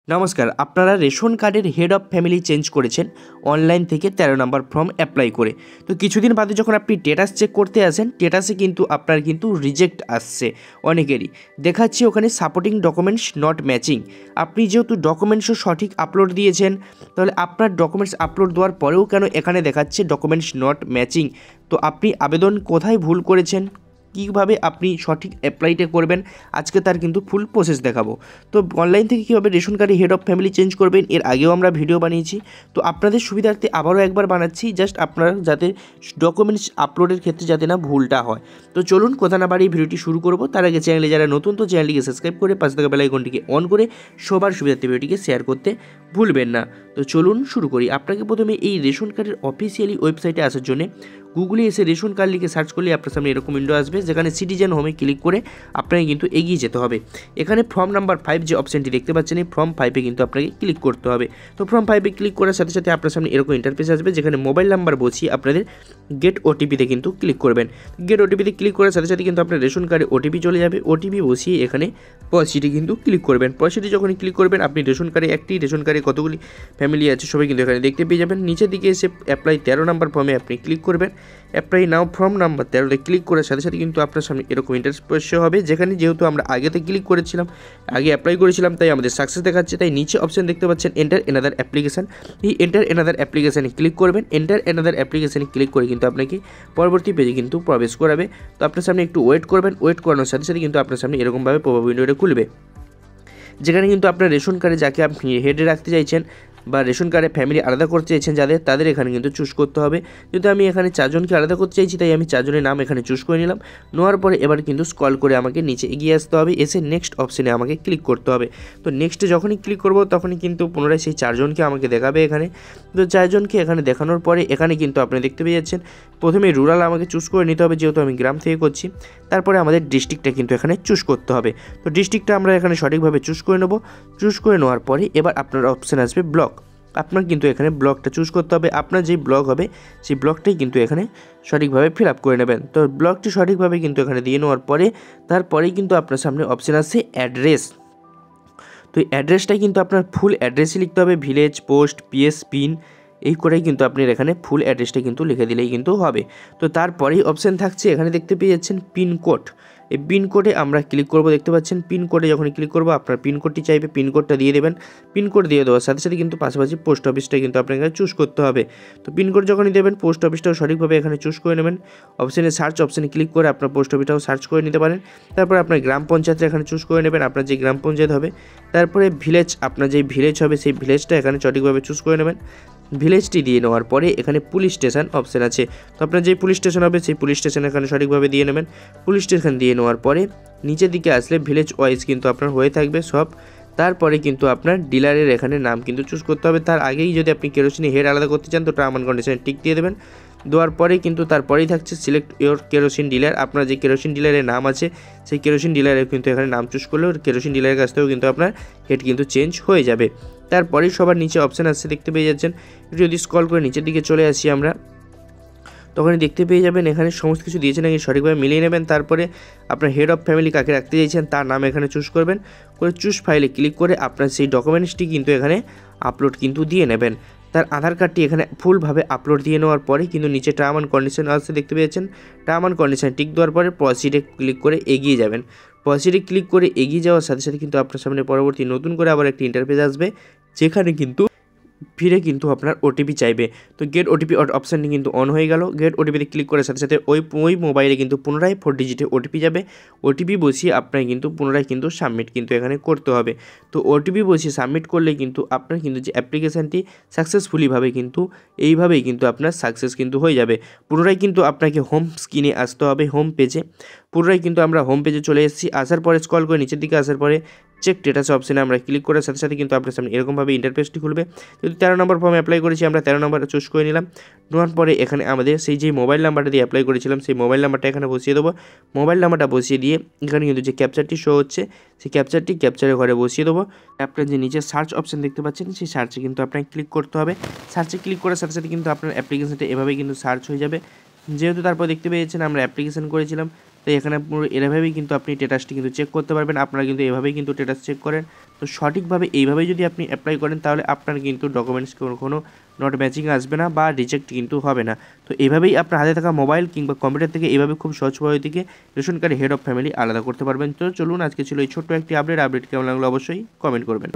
নমস্কার, আপনারা রেশন কার্ডের হেড অফ ফ্যামিলি চেঞ্জ করেছেন অনলাইন থেকে 13 নম্বর ফর্ম অ্যাপ্লাই করে। তো কিছুদিন বাদে যখন আপনি স্ট্যাটাস চেক করতে আসেন, স্ট্যাটাসে কিন্তু আপনার কিন্তু রিজেক্ট আসছে অনেকেরই। দেখাচ্ছে ওখানে সাপোর্টিং ডকুমেন্টস নট ম্যাচিং। আপনি যেহেতু ডকুমেন্টসও সঠিক আপলোড দিয়েছেন, তাহলে আপনার ডকুমেন্টস আপলোড দেওয়ার পরেও কেন এখানে দেখাচ্ছে ডকুমেন্টস নট ম্যাচিং? তো আপনি আবেদন কোথায় ভুল করেছেন, কীভাবে আপনি সঠিক অ্যাপ্লাইটা করবেন, আজকে তার কিন্তু ফুল প্রসেস দেখাবো। তো অনলাইন থেকে কীভাবে রেশন কার্ডে হেড অফ ফ্যামিলি চেঞ্জ করবেন, এর আগেও আমরা ভিডিও বানিয়েছি। তো আপনাদের সুবিধার্থে আবারও একবার বানাচ্ছি, জাস্ট আপনারা যাতে ডকুমেন্টস আপলোডের ক্ষেত্রে যাতে না ভুলটা হয়। তো চলুন কথা না বাড়িয়ে ভিডিওটি শুরু করব। তার আগে চ্যানেলে যারা নতুন, তো চ্যানেলটিকে সাবস্ক্রাইব করে পাশে থাকা বেল আইকনটিকে অন করে সবার সুবিধার্থে ভিডিওটিকে শেয়ার করতে ভুলবেন না। তো চলুন শুরু করি। আপনাকে প্রথমে এই রেশন কার্ডের অফিসিয়ালি ওয়েবসাইটে আসার জন্য গুগলে এসে রেশন কার্ড লিখে সার্চ করলে আপনার সামনে এরকম উইন্ডো আসবে, যেখানে সিটিজেন হোমে ক্লিক করে আপনাকে কিন্তু এগিয়ে যেতে হবে। এখানে ফর্ম নাম্বার 5 যে অপশানটি দেখতে পাচ্ছেন, এই ফর্ম 5-এ কিন্তু আপনাকে ক্লিক করতে হবে। তো ফর্ম 5-এ ক্লিক করার সাথে সাথে আপনার সামনে এরকম ইন্টারফেস আসবে, যেখানে মোবাইল নাম্বার বসিয়ে আপনাদের গেট ওটিপিতে কিন্তু ক্লিক করবেন। গেট ওটিপিতে ক্লিক করার সাথে সাথে কিন্তু আপনার রেশন কার্ডে ওটিপি চলে যাবে। ওটিপি বসিয়ে এখানে প্রসিডে কিন্তু ক্লিক করবেন। প্রসিডে যখন ক্লিক করবেন, আপনি রেশন কার্ডে রেশন কার্ডে কতগুলি ফ্যামিলি আছে সবাই কিন্তু এখানে দেখতে পেয়ে যাবেন। নিচের দিকে এসে অ্যাপ্লাই 13 নম্বর ফর্মে আপনি ক্লিক করবেন। অ্যাপ্লাই নাও ফর্ম নাম্বার 13-তে ক্লিক করার সাথে সাথে কিন্তু আপনার সামনে এরকম ইন্টারফেস হবে, যেখানে যেহেতু আমরা আগেতে ক্লিক করেছিলাম, আগে অ্যাপ্লাই করেছিলাম, তাই আমাদের সাকসেস দেখাচ্ছে। তাই নিচে অপশন দেখতে পাচ্ছেন এন্টার এনাদার অ্যাপ্লিকেশন। এই এন্টার এনাদার অ্যাপ্লিকেশানে ক্লিক করবেন। এন্টার এনাদার অ্যাপ্লিকেশানে ক্লিক করে কিন্তু আপনাকে পরবর্তী পেজে কিন্তু প্রবেশ করাবে। তো আপনার সামনে একটু ওয়েট করবেন। ওয়েট করানোর সাথে সাথে কিন্তু আপনার সামনে এরকমভাবে পপ আপ উইন্ডোটা খুলবে, যেখানে কিন্তু আপনার রেশন কার্ডে যাকে আপনি হেডে রাখতে চাইছেন বা রেশন কার্ডে ফ্যামিলি আলাদা করতে চাইছেন তাদের এখানে কিন্তু চুজ করতে হবে। যেহেতু আমি এখানে 4 জনকে আলাদা করতে চাইছি, তাই আমি 4 জনের নাম এখানে চুজ করে নিলাম। নেওয়ার পরে এবার কিন্তু স্ক্রল করে আমাকে নিচে এগিয়ে আসতে হবে, এসে নেক্সট অপশানে আমাকে ক্লিক করতে হবে। তো নেক্সটে যখনই ক্লিক করব, তখনই কিন্তু পুনরায় সেই 4 জনকে আমাকে দেখাবে এখানে। তো 4 জনকে এখানে দেখানোর পরে এখানে কিন্তু আপনি দেখতে পেয়ে যাচ্ছেন, প্রথমে রুরাল আমাকে চুজ করে নিতে হবে, যেহেতু আমি গ্রাম থেকে করছি। তারপরে আমাদের ডিস্ট্রিক্টটা কিন্তু এখানে চুজ করতে হবে। তো ডিস্ট্রিক্টটা আমরা এখানে সঠিকভাবে চুজ করে নেব। চুজ করে নেওয়ার পরে এবার আপনার অপশান আসবে ব্লক। আপনার কিন্তু এখানে ব্লকটা চুজ করতে হবে। আপনার যেই ব্লক হবে সেই ব্লকটাই কিন্তু এখানে সঠিকভাবে ফিল আপ করে নেবেন। তো ব্লকটি সঠিকভাবে কিন্তু এখানে দিয়ে নেওয়ার পরে তারপরেই কিন্তু আপনার সামনে অপশান আসছে অ্যাড্রেস। তো এই অ্যাড্রেসটাই কিন্তু আপনার ফুল অ্যাড্রেসই লিখতে হবে, ভিলেজ, পোস্ট, পিএস, পিন, এই করেই কিন্তু আপনার এখানে ফুল অ্যাড্রেসটা কিন্তু লিখে দিলেই কিন্তু হবে। তো তারপরেই অপশান থাকছে, এখানে দেখতে পেয়ে যাচ্ছেন পিনকোড। এই পিনকোডে আমরা ক্লিক করব, দেখতে পাচ্ছেন পিনকোডে যখন ক্লিক করব আপনার পিনকোডটি চাইবে, পিনকোডটা দিয়ে দেবেন। পিনকোড দিয়ে দেওয়ার সাথে সাথে কিন্তু পাশাপাশি পোস্ট অফিসটা কিন্তু আপনাকে চুজ করতে হবে। তো পিনকোড যখনই দেবেন, পোস্ট অফিসটাও সঠিকভাবে এখানে চুজ করে নেবেন। অপশানে সার্চ অপশানে ক্লিক করে আপনার পোস্ট অফিসটাও সার্চ করে নিতে পারেন। তারপর আপনার গ্রাম পঞ্চায়েতটা এখানে চুজ করে নেবেন, আপনার যে গ্রাম পঞ্চায়েত হবে। তারপরে ভিলেজ, আপনার যেই ভিলেজ হবে সেই ভিলেজটা এখানে সঠিকভাবে চুজ করে নেবেন। ভিলেজটি দিয়ে নেওয়ার পরে এখানে পুলিশ স্টেশন অপশান আছে। তো আপনার যেই পুলিশ স্টেশন হবে সেই পুলিশ স্টেশন এখানে সঠিকভাবে দিয়ে নেবেন। পুলিশ স্টেশন দিয়ে নেওয়ার পরে নিচের দিকে আসলে ভিলেজ ওয়াইজ কিন্তু আপনার হয়ে থাকবে সব। তারপরে কিন্তু আপনার ডিলারের এখানে নাম কিন্তু চুজ করতে হবে। তার আগেই যদি আপনি কেরোসিন হেড আলাদা করতে চান, তো টার্ম অ্যান্ড কন্ডিশনে টিক দিয়ে দেবেন। দেওয়ার পরে কিন্তু তারপরেই থাকছে সিলেক্ট ইওর কেরোসিন ডিলার। আপনার যে কেরোসিন ডিলারের নাম আছে সেই কেরোসিন ডিলারের কিন্তু এখানে নাম চুজ করলেও কেরোসিন ডিলারের কাছ থেকেও কিন্তু আপনার হেড কিন্তু চেঞ্জ হয়ে যাবে। তারপরেই সবার নিচে অপশান আসছে, দেখতে পেয়ে যাচ্ছেন। যদি স্ক্রল করে নিচের দিকে চলে আসি আমরা, তখন দেখতে পেয়ে যাবেন এখানে সমস্ত কিছু দিয়েছেন, নাকি সঠিকভাবে মিলিয়ে নেবেন। তারপরে আপনার হেড অফ ফ্যামিলি কাকে রাখতে চাইছেন তার নাম এখানে চুজ করবেন। করে চুজ ফাইলে ক্লিক করে আপনার সেই ডকুমেন্টসটি কিন্তু এখানে আপলোড কিন্তু দিয়ে নেবেন। তার আধার কার্ডটি এখানে ফুলভাবে আপলোড দিয়ে নেওয়ার পরে কিন্তু নিচে টার্ম অ্যান্ড কন্ডিশন আসছে, দেখতে পেয়েছেন। টার্ম অ্যান্ড কন্ডিশন টিক দেওয়ার পরে প্রসিডে ক্লিক করে এগিয়ে যাবেন। প্রসিডে ক্লিক করে এগিয়ে যাওয়ার সাথে সাথে কিন্তু আপনার সামনে পরবর্তী নতুন করে আবার একটি ইন্টারফেস আসবে, যেখানে কিন্তু ফিরে কিন্তু আপনার ওটিপি চাইবে। তো গেট ওটিপি অপশানটি কিন্তু অন হয়ে গেল। গেট ওটিপিতে ক্লিক করার সাথে সাথে ওই মোবাইলে কিন্তু পুনরায় 4 ডিজিটে ওটিপি যাবে। ওটিপি বসিয়ে আপনাকে কিন্তু পুনরায় কিন্তু সাবমিট কিন্তু এখানে করতে হবে। তো ওটিপি বসিয়ে সাবমিট করলে কিন্তু আপনার কিন্তু যে অ্যাপ্লিকেশানটি সাকসেসফুলিভাবে কিন্তু এইভাবেই কিন্তু আপনার সাকসেস কিন্তু হয়ে যাবে। পুনরায় কিন্তু আপনাকে হোম স্ক্রিনে আসতে হবে, হোম পেজে। পুনরায় কিন্তু আমরা হোম পেজে চলে এসেছি। আসার পরে স্ক্রল করে নিচের দিকে আসার পরে চেক স্ট্যাটাস অপশানে আমরা ক্লিক করার সাথে সাথে কিন্তু আপনার সামনে এরকমভাবে ইন্টারফেসটি খুলবে। যদি 13 নম্বর ফর্ম অ্যাপ্লাই করেছি, আমরা 13 নম্বরটা চুজ করে নিলাম। নেওয়ার পরে এখানে আমাদের সেই যে মোবাইল নাম্বারটা দিয়ে অ্যাপ্লাই করেছিলাম সেই মোবাইল নাম্বারটা এখানে বসিয়ে দেবো। মোবাইল নাম্বারটা বসিয়ে দিয়ে এখানে কিন্তু যে ক্যাপচারটি শো হচ্ছে সেই ক্যাপচারটি ক্যাপচারের ঘরে বসিয়ে দেবো। আপনার যে নিচে সার্চ অপশান দেখতে পাচ্ছেন সেই সার্চে কিন্তু আপনাকে ক্লিক করতে হবে। সার্চে ক্লিক করার সাথে সাথে কিন্তু আপনার অ্যাপ্লিকেশানটা এভাবেই কিন্তু সার্চ হয়ে যাবে। যেহেতু তারপর দেখতে পেয়েছেন আমরা অ্যাপ্লিকেশান করেছিলাম, তো এখানে পুরো এভাবেই কিন্তু আপনি স্ট্যাটাসটি কিন্তু চেক করতে পারবেন। আপনারা কিন্তু এভাবেই কিন্তু স্ট্যাটাস চেক করেন। তো সঠিকভাবে এইভাবেই যদি আপনি অ্যাপ্লাই করেন তাহলে আপনার কিন্তু ডকুমেন্টস কোনো নট ম্যাচিং আসবে না বা রিজেক্ট কিন্তু হবে না। তো এভাবেই আপনার হাতে থাকা মোবাইল কিংবা কম্পিউটার থেকে এইভাবে খুব সহজ পদ্ধতিতে ration card head of family আলাদা করতে পারবেন। তো চলুন, আজকে ছিল এই ছোট্ট একটি আপডেট কেমন লাগলো অবশ্যই কমেন্ট করবেন।